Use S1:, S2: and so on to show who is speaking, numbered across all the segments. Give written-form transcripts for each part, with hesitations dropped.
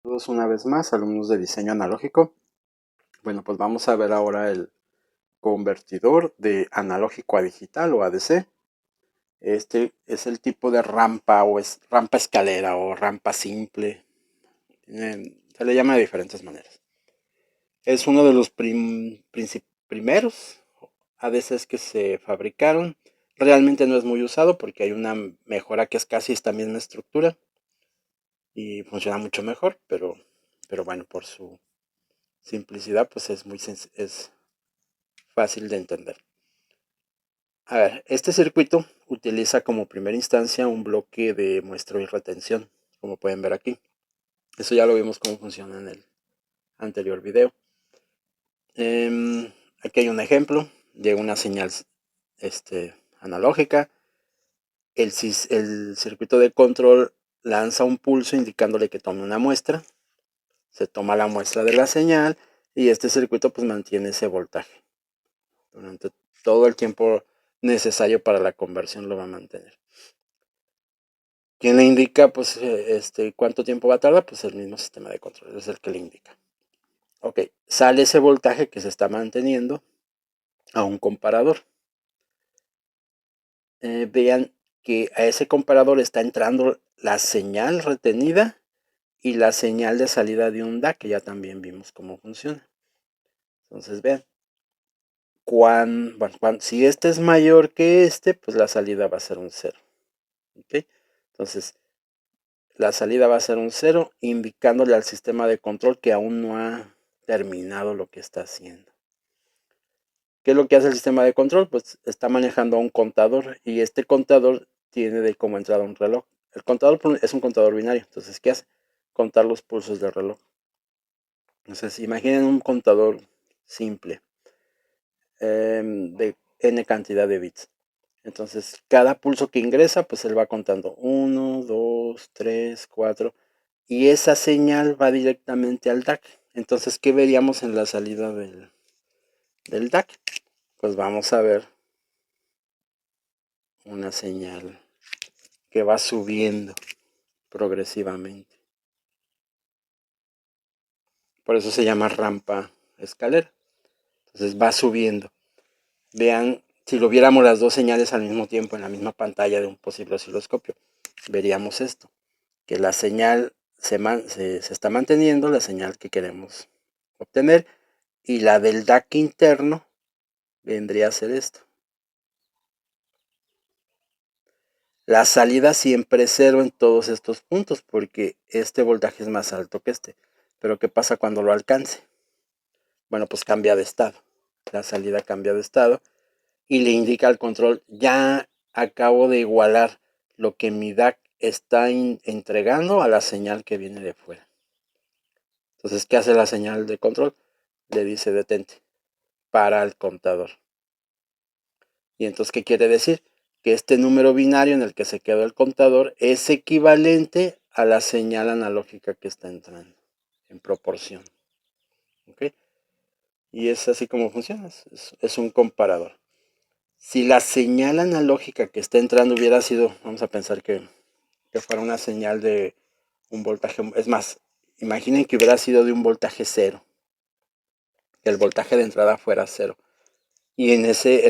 S1: Todos una vez más, alumnos de diseño analógico. Bueno, pues vamos a ver ahora el convertidor de analógico a digital o ADC. Este es el tipo de rampa o es rampa escalera o rampa simple. Se le llama de diferentes maneras. Es uno de los primeros ADCs que se fabricaron. Realmente no es muy usado porque hay una mejora que es casi esta misma estructura y funciona mucho mejor, pero bueno, por su simplicidad pues es fácil de entender. A ver, este circuito utiliza como primera instancia un bloque de muestreo y retención, como pueden ver aquí. Eso ya lo vimos cómo funciona en el anterior video. Aquí hay un ejemplo de una señal analógica. El circuito de control lanza un pulso indicándole que tome una muestra. Se toma la muestra de la señal y este circuito pues mantiene ese voltaje durante todo el tiempo necesario para la conversión, lo va a mantener. ¿Quién le indica pues cuánto tiempo va a tardar? Pues el mismo sistema de control es el que le indica. Ok, sale ese voltaje que se está manteniendo a un comparador. Vean que a ese comparador está entrando la señal retenida y la señal de salida de un DAC, que ya también vimos cómo funciona. Entonces vean, si este es mayor que este, pues la salida va a ser un 0. ¿Okay? Entonces, la salida va a ser un 0, indicándole al sistema de control que aún no ha terminado lo que está haciendo. ¿Qué es lo que hace el sistema de control? Pues está manejando un contador y este contador tiene como entrada un reloj. El contador es un contador binario, entonces ¿qué hace? Contar los pulsos del reloj. Entonces imaginen un contador simple de n cantidad de bits. Entonces cada pulso que ingresa, pues él va contando 1, 2, 3, 4 y esa señal va directamente al DAC. Entonces, ¿qué veríamos en la salida del DAC? Pues vamos a ver una señal que va subiendo progresivamente. Por eso se llama rampa escalera. Entonces va subiendo. Vean, si lo viéramos las dos señales al mismo tiempo en la misma pantalla de un posible osciloscopio, veríamos esto, que la señal se está manteniendo, la señal que queremos obtener, y la del DAC interno vendría a ser esto. La salida siempre es 0 en todos estos puntos porque este voltaje es más alto que este. Pero ¿qué pasa cuando lo alcance? Bueno, pues cambia de estado. La salida cambia de estado y le indica al control, ya acabo de igualar lo que mi DAC está entregando a la señal que viene de fuera. Entonces, ¿qué hace la señal de control? Le dice detente, para el contador. Y entonces, ¿qué quiere decir? Que este número binario en el que se quedó el contador es equivalente a la señal analógica que está entrando, en proporción. ¿Ok? Y es así como funciona, es un comparador. Si la señal analógica que está entrando hubiera sido, vamos a pensar que fuera una señal de un voltaje, es más, imaginen que hubiera sido de un voltaje 0, que el voltaje de entrada fuera 0. Y en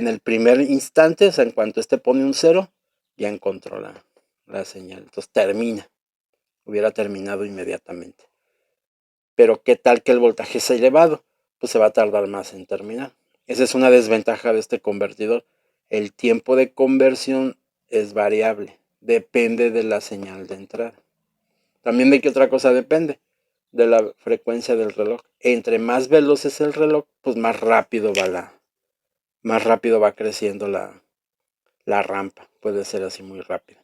S1: el primer instante, o sea, en cuanto este pone un 0, ya encontró la señal. Entonces hubiera terminado inmediatamente. Pero ¿qué tal que el voltaje es elevado? Pues se va a tardar más en terminar. Esa es una desventaja de este convertidor. El tiempo de conversión es variable, depende de la señal de entrada. También de qué otra cosa depende, de la frecuencia del reloj. Entre más veloz es el reloj, pues más rápido va creciendo la rampa. Puede ser así muy rápida.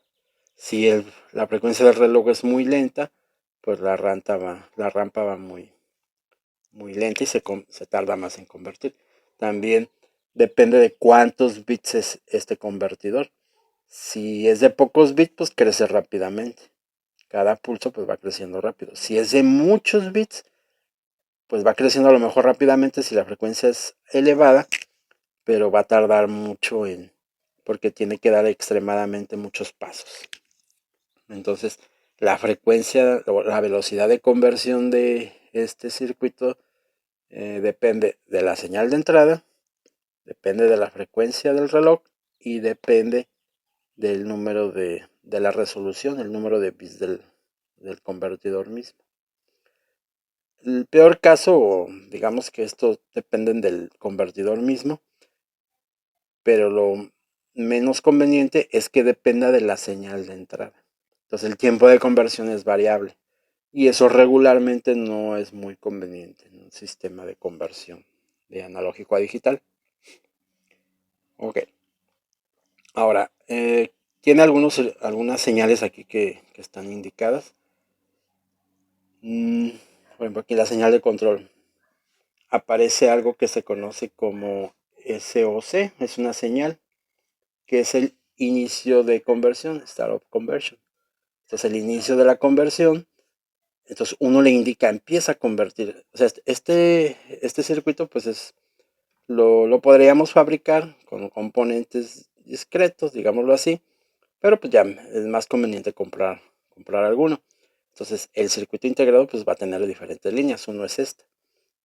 S1: Si la frecuencia del reloj es muy lenta, pues la rampa va muy lenta y se tarda más en convertir. También depende de cuántos bits es este convertidor. Si es de pocos bits, pues crece rápidamente. Cada pulso pues va creciendo rápido. Si es de muchos bits, pues va creciendo a lo mejor rápidamente si la frecuencia es elevada, pero va a tardar mucho porque tiene que dar extremadamente muchos pasos. Entonces, la frecuencia o la velocidad de conversión de este circuito depende de la señal de entrada, depende de la frecuencia del reloj y depende del número de la resolución, el número de bits del convertidor mismo. El peor caso, digamos que estos dependen del convertidor mismo, pero lo menos conveniente es que dependa de la señal de entrada. Entonces el tiempo de conversión es variable y eso regularmente no es muy conveniente en un sistema de conversión de analógico a digital. Ok, ahora, tiene algunas señales aquí que están indicadas. Por ejemplo, aquí la señal de control. Aparece algo que se conoce como SOC, es una señal que es el inicio de conversión, Start of Conversion. Entonces el inicio de la conversión, entonces uno le indica, empieza a convertir. O sea, este circuito pues lo podríamos fabricar con componentes discretos, digámoslo así, pero pues ya es más conveniente comprar alguno. Entonces el circuito integrado pues va a tener diferentes líneas, uno es este,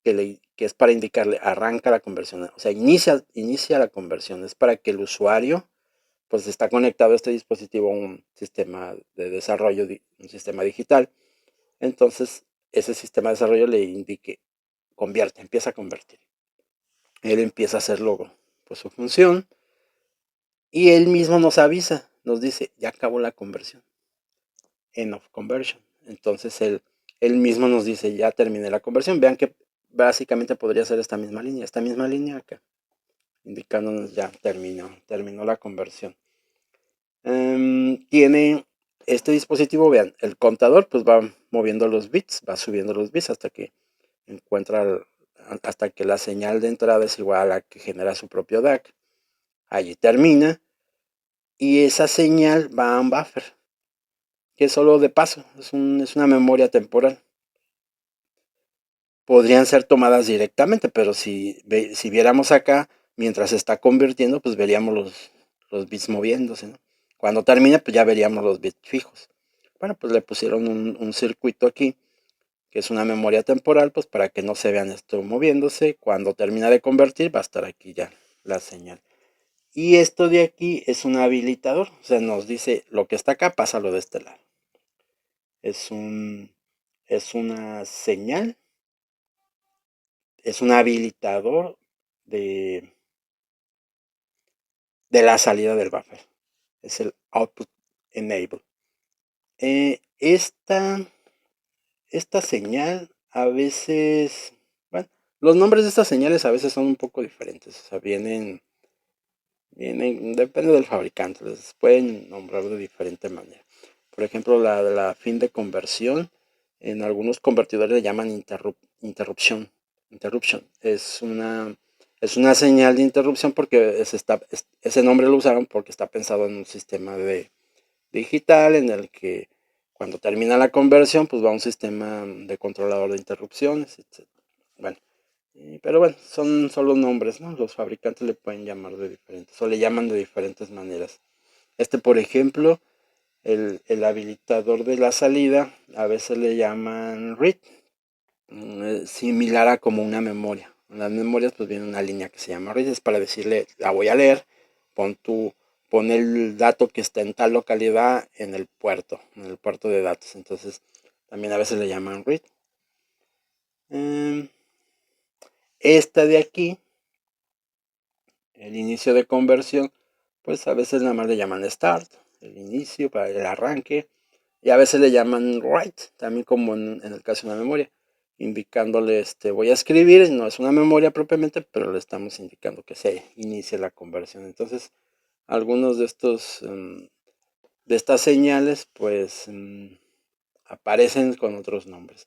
S1: que es para indicarle arranca la conversión, o sea, inicia la conversión, es para que el usuario pues está conectado a este dispositivo a un sistema de desarrollo, un sistema digital. Entonces, ese sistema de desarrollo le indique, convierte, empieza a convertir. Él empieza a hacerlo, pues su función, y él mismo nos avisa, nos dice, ya acabó la conversión, end of conversion. Entonces, él mismo nos dice, ya terminé la conversión. Vean que básicamente podría ser esta misma línea acá, indicándonos ya terminó la conversión. Tiene este dispositivo, vean, el contador pues va moviendo los bits, va subiendo los bits hasta que hasta que la señal de entrada es igual a la que genera su propio DAC. Allí termina y esa señal va a un buffer, que es solo de paso, es una memoria temporal. Podrían ser tomadas directamente, pero si viéramos acá, mientras se está convirtiendo, pues veríamos los bits moviéndose, ¿no? Cuando termine, pues ya veríamos los bits fijos. Bueno, pues le pusieron un circuito aquí, que es una memoria temporal, pues para que no se vean esto moviéndose. Cuando termina de convertir, va a estar aquí ya la señal. Y esto de aquí es un habilitador, o sea, nos dice lo que está acá, pásalo de este lado. Es una señal, es un habilitador de la salida del buffer. Es el output enable. Esta señal a veces, bueno, los nombres de estas señales a veces son un poco diferentes. O sea, depende del fabricante, les pueden nombrar de diferente manera. Por ejemplo, la fin de conversión, en algunos convertidores le llaman interruption. Es una señal de interrupción porque ese nombre lo usaron porque está pensado en un sistema digital en el que cuando termina la conversión pues va a un sistema de controlador de interrupciones, etc. Bueno, pero bueno, son solo nombres, ¿no? Los fabricantes le pueden llamar de diferentes o le llaman de diferentes maneras. Por ejemplo, el habilitador de la salida a veces le llaman read, similar a como una memoria. En las memorias pues viene una línea que se llama read, es para decirle, la voy a leer, pon el dato que está en tal localidad en el puerto de datos. Entonces también a veces le llaman read. Esta de aquí, el inicio de conversión, pues a veces nada más le llaman start, el inicio para el arranque, y a veces le llaman write, también como en el caso de una memoria, indicándole, voy a escribir, no es una memoria propiamente, pero le estamos indicando que se inicie la conversión. Entonces, algunos de estas señales, pues, aparecen con otros nombres.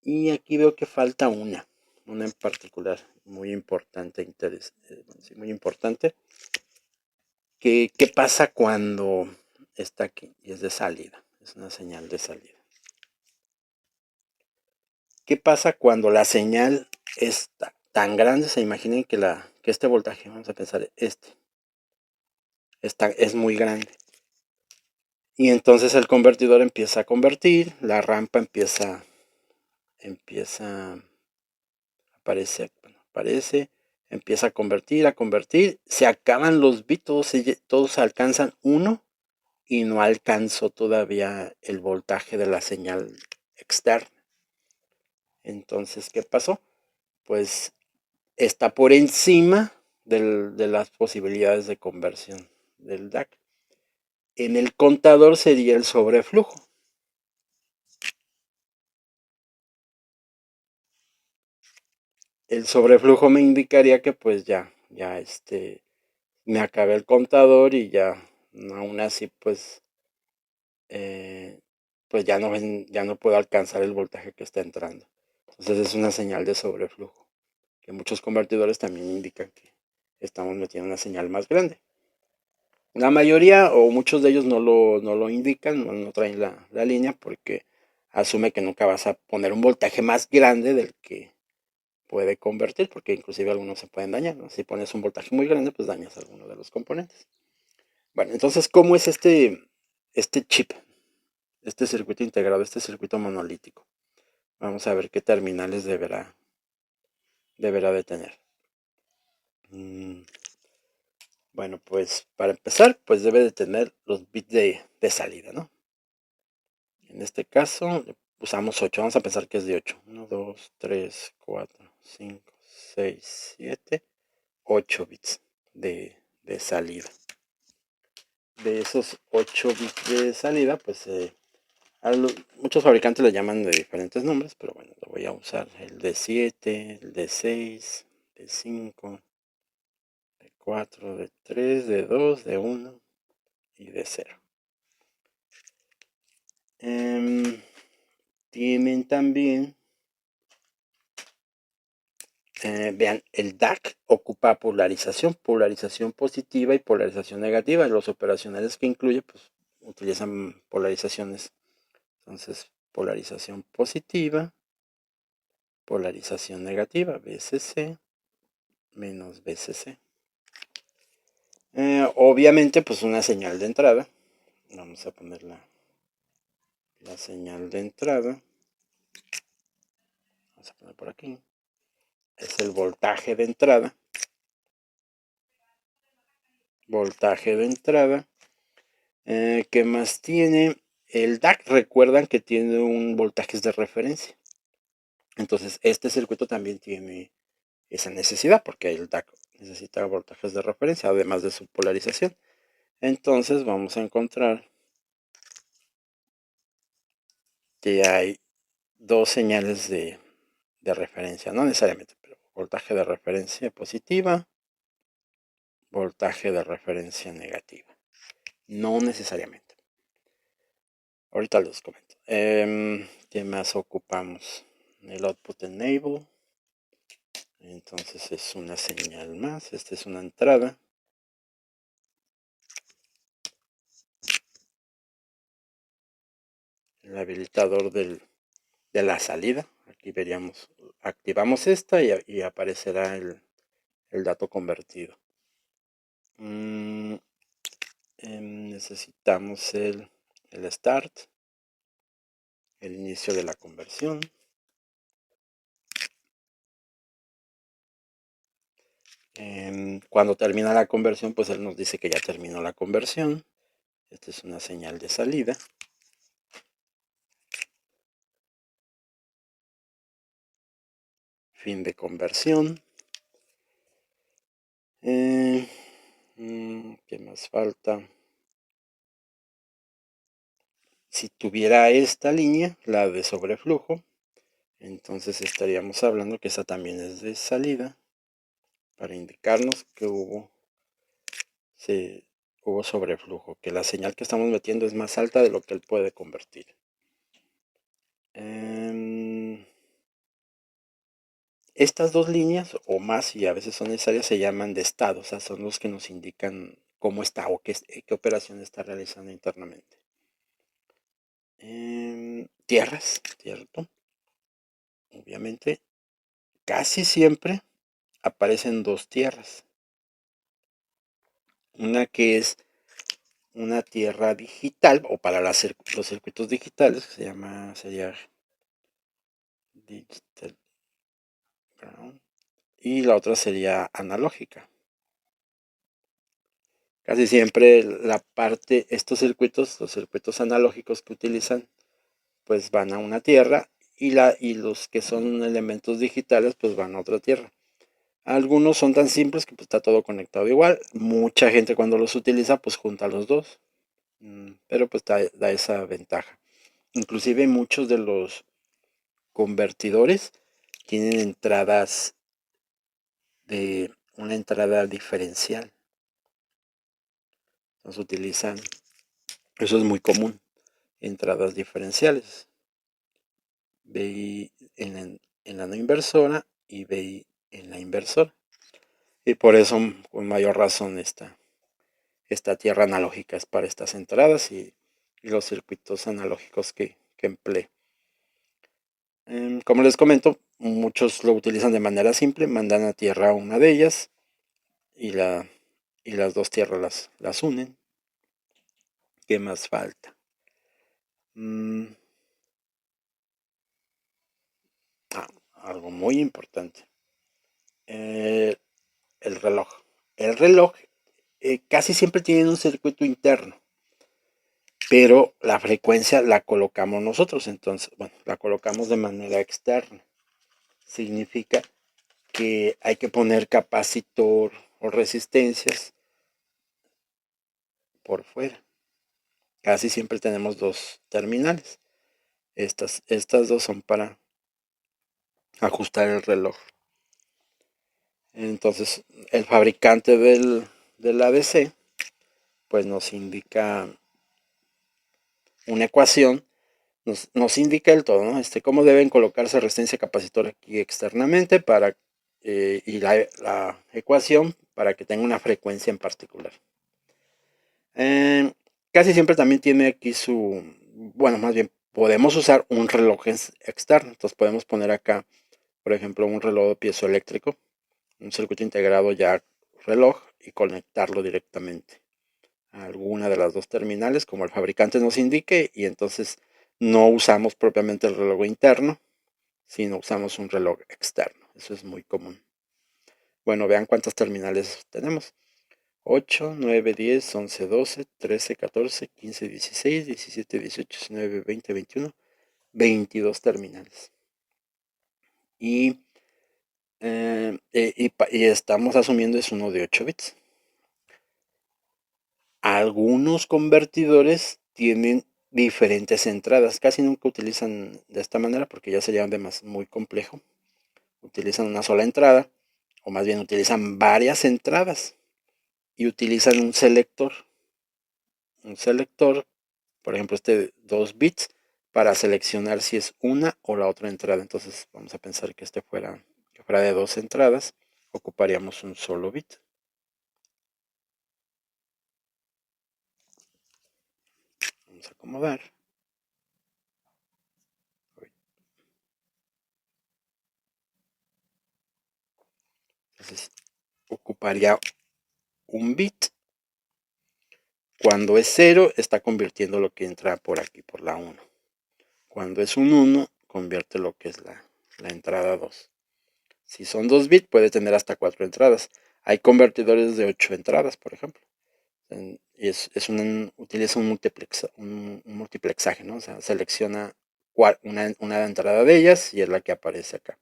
S1: Y aquí veo que falta una en particular, muy importante, muy importante. ¿Qué pasa cuando está aquí? Y es de salida, es una señal de salida. ¿Qué pasa cuando la señal es tan grande? Se imaginen que este voltaje, vamos a pensar, es muy grande. Y entonces el convertidor empieza a convertir, la rampa empieza, aparece, empieza a convertir, se acaban los bits, todos alcanzan 1 y no alcanzó todavía el voltaje de la señal externa. Entonces, ¿qué pasó? Pues está por encima de las posibilidades de conversión del DAC. En el contador sería el sobreflujo. El sobreflujo me indicaría que pues ya me acabé el contador y ya, aún así eh, pues ya no puedo alcanzar el voltaje que está entrando. Entonces es una señal de sobreflujo, que muchos convertidores también indican que estamos metiendo una señal más grande. La mayoría o muchos de ellos no lo indican, no traen la línea porque asume que nunca vas a poner un voltaje más grande del que puede convertir, porque inclusive algunos se pueden dañar, ¿no? Si pones un voltaje muy grande, pues dañas alguno de los componentes. Bueno, entonces, ¿cómo es este chip, este circuito integrado, este circuito monolítico? Vamos a ver qué terminales deberá de tener. Bueno, pues para empezar, pues debe de tener los bits de salida, ¿no? En este caso usamos 8, vamos a pensar que es de 8. 1, 2, 3, 4, 5, 6, 7, 8 bits de salida. De esos 8 bits de salida, pues muchos fabricantes le llaman de diferentes nombres, pero bueno, lo voy a usar. El de 7, el de 6, de 5, de 4, de 3, de 2, de 1 y de 0. Tienen también, vean, el DAC ocupa polarización positiva y polarización negativa. Los operacionales que incluye, pues utilizan polarizaciones. Entonces, polarización positiva, polarización negativa, VCC menos VCC. Obviamente, pues una señal de entrada. Vamos a poner la señal de entrada. Vamos a poner por aquí. Es el voltaje de entrada. Voltaje de entrada. ¿Qué más tiene? El DAC, recuerdan que tiene un voltaje de referencia. Entonces, este circuito también tiene esa necesidad, porque el DAC necesita voltajes de referencia, además de su polarización. Entonces, vamos a encontrar que hay dos señales de referencia, no necesariamente, pero voltaje de referencia positiva, voltaje de referencia negativa. No necesariamente. Ahorita les comento. ¿Qué más ocupamos? El output enable. Entonces es una señal más. Esta es una entrada. El habilitador de la salida. Aquí veríamos, activamos esta y aparecerá el dato convertido. Necesitamos el start, el inicio de la conversión. Cuando termina la conversión, pues él nos dice que ya terminó la conversión. Esta es una señal de salida. Fin de conversión. ¿Qué más falta? Si tuviera esta línea, la de sobreflujo, entonces estaríamos hablando que esa también es de salida, para indicarnos que hubo sobreflujo, que la señal que estamos metiendo es más alta de lo que él puede convertir. Estas dos líneas o más, y a veces son necesarias, se llaman de estado, o sea, son los que nos indican cómo está o qué operación está realizando internamente. Tierras, ¿cierto? Obviamente, casi siempre aparecen dos tierras. Una que es una tierra digital, o para los circuitos digitales, que sería digital ground, y la otra sería analógica. Casi siempre estos circuitos, los circuitos analógicos que utilizan, pues van a una tierra, y los que son elementos digitales, pues van a otra tierra. Algunos son tan simples que pues está todo conectado igual. Mucha gente cuando los utiliza, pues junta los dos. Pero pues da esa ventaja. Inclusive muchos de los convertidores tienen entradas de una entrada diferencial. Entonces utilizan, eso es muy común, entradas diferenciales. VI en la no inversora y VI en la inversora. Y por eso, con mayor razón, esta tierra analógica es para estas entradas y los circuitos analógicos que emplee. Como les comento, muchos lo utilizan de manera simple, mandan a tierra una de ellas y las dos tierras las unen. ¿Qué más falta? Algo muy importante. El reloj. El reloj casi siempre tiene un circuito interno, pero la frecuencia la colocamos nosotros, entonces, bueno, la colocamos de manera externa. Significa que hay que poner capacitor o resistencias por fuera. Casi siempre tenemos dos terminales. Estas dos son para ajustar el reloj. Entonces, el fabricante del ADC pues nos indica una ecuación, nos indica el todo, ¿no? Cómo deben colocarse resistencia capacitor aquí externamente y la ecuación para que tenga una frecuencia en particular. Casi siempre también tiene aquí bueno, más bien podemos usar un reloj externo. Entonces podemos poner acá, por ejemplo, un reloj piezoeléctrico, un circuito integrado ya reloj, y conectarlo directamente a alguna de las dos terminales como el fabricante nos indique, y entonces no usamos propiamente el reloj interno, sino usamos un reloj externo. Eso es muy común. Bueno, vean cuántas terminales tenemos. 8, 9, 10, 11, 12, 13, 14, 15, 16, 17, 18, 19, 20, 21, 22 terminales. Y estamos asumiendo es uno de 8 bits. Algunos convertidores tienen diferentes entradas. Casi nunca utilizan de esta manera porque ya sería muy complejo. Utilizan una sola entrada, o más bien utilizan varias entradas, y utilizan un selector. Un selector, por ejemplo, 2 bits, para seleccionar si es una o la otra entrada. Entonces vamos a pensar que fuera de 2 entradas, ocuparíamos un solo bit. Vamos a acomodar. Entonces ocuparía un bit. Cuando es 0, está convirtiendo lo que entra por aquí, por la 1. Cuando es un 1, convierte lo que es la entrada 2. Si son 2 bits, puede tener hasta 4 entradas. Hay convertidores de 8 entradas, por ejemplo. Utiliza un multiplexaje, ¿no? O sea, selecciona una entrada de ellas y es la que aparece acá.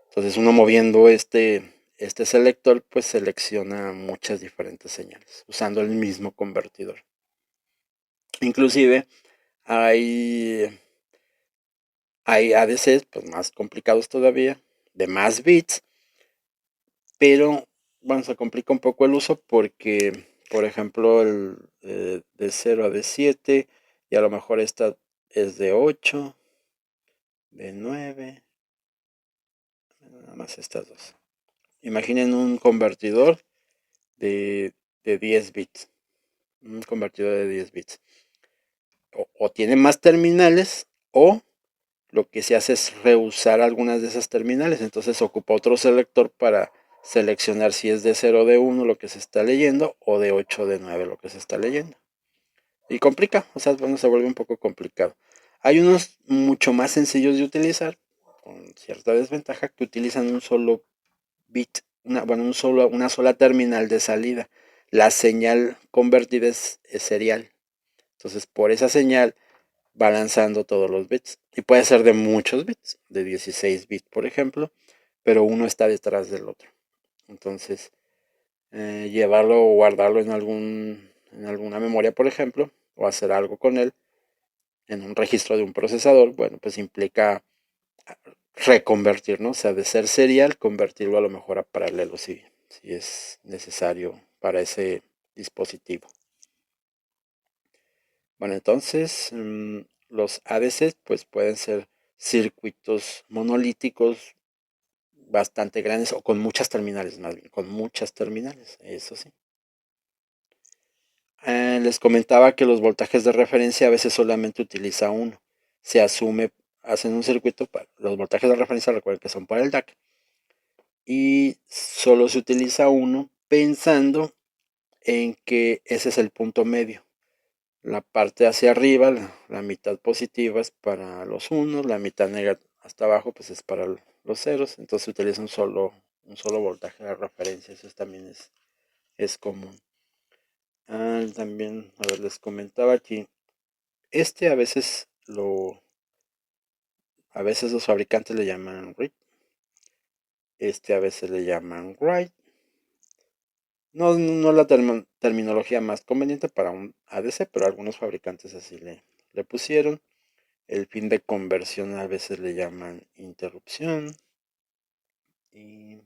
S1: Entonces uno moviendo este selector, pues selecciona muchas diferentes señales usando el mismo convertidor. Inclusive hay ADCs pues más complicados todavía, de más bits, pero bueno, se complica un poco el uso porque, por ejemplo, de 0 a D7, y a lo mejor esta es de 8, de 9, nada más estas dos. Imaginen un convertidor de 10 bits, un convertidor de 10 bits. O tiene más terminales, o lo que se hace es reusar algunas de esas terminales. Entonces ocupa otro selector para seleccionar si es de 0 de 1 lo que se está leyendo, o de 8 de 9 lo que se está leyendo. y complica, o sea, bueno, se vuelve un poco complicado. Hay unos mucho más sencillos de utilizar, con cierta desventaja, que utilizan un solo bit, una sola terminal de salida. La señal convertida es serial. Entonces, por esa señal va lanzando todos los bits. Y puede ser de muchos bits, de 16 bits, por ejemplo, pero uno está detrás del otro. Entonces, llevarlo o guardarlo en alguna memoria, por ejemplo, o hacer algo con él en un registro de un procesador, bueno, pues implica reconvertir, ¿no? O sea, de ser serial, convertirlo a lo mejor a paralelo si es necesario para ese dispositivo. Bueno, entonces los ADCs pues pueden ser circuitos monolíticos bastante grandes o con muchas terminales, más bien, con muchas terminales, eso sí. Les comentaba que los voltajes de referencia a veces solamente utiliza uno. Se asume, hacen un circuito para los voltajes de referencia, recuerden que son para el DAC, y solo se utiliza uno pensando en que ese es el punto medio. La parte hacia arriba, la mitad positiva es para los unos, la mitad negativa hasta abajo pues es para los ceros, entonces se utiliza un solo voltaje de referencia, eso también es común. También, a ver, les comentaba aquí, este a veces los fabricantes le llaman read, a veces le llaman write. No la terminología más conveniente para un ADC, pero algunos fabricantes así le pusieron. El fin de conversión a veces le llaman interrupción. Y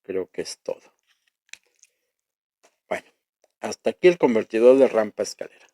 S1: creo que es todo. Bueno, hasta aquí el convertidor de rampa escalera.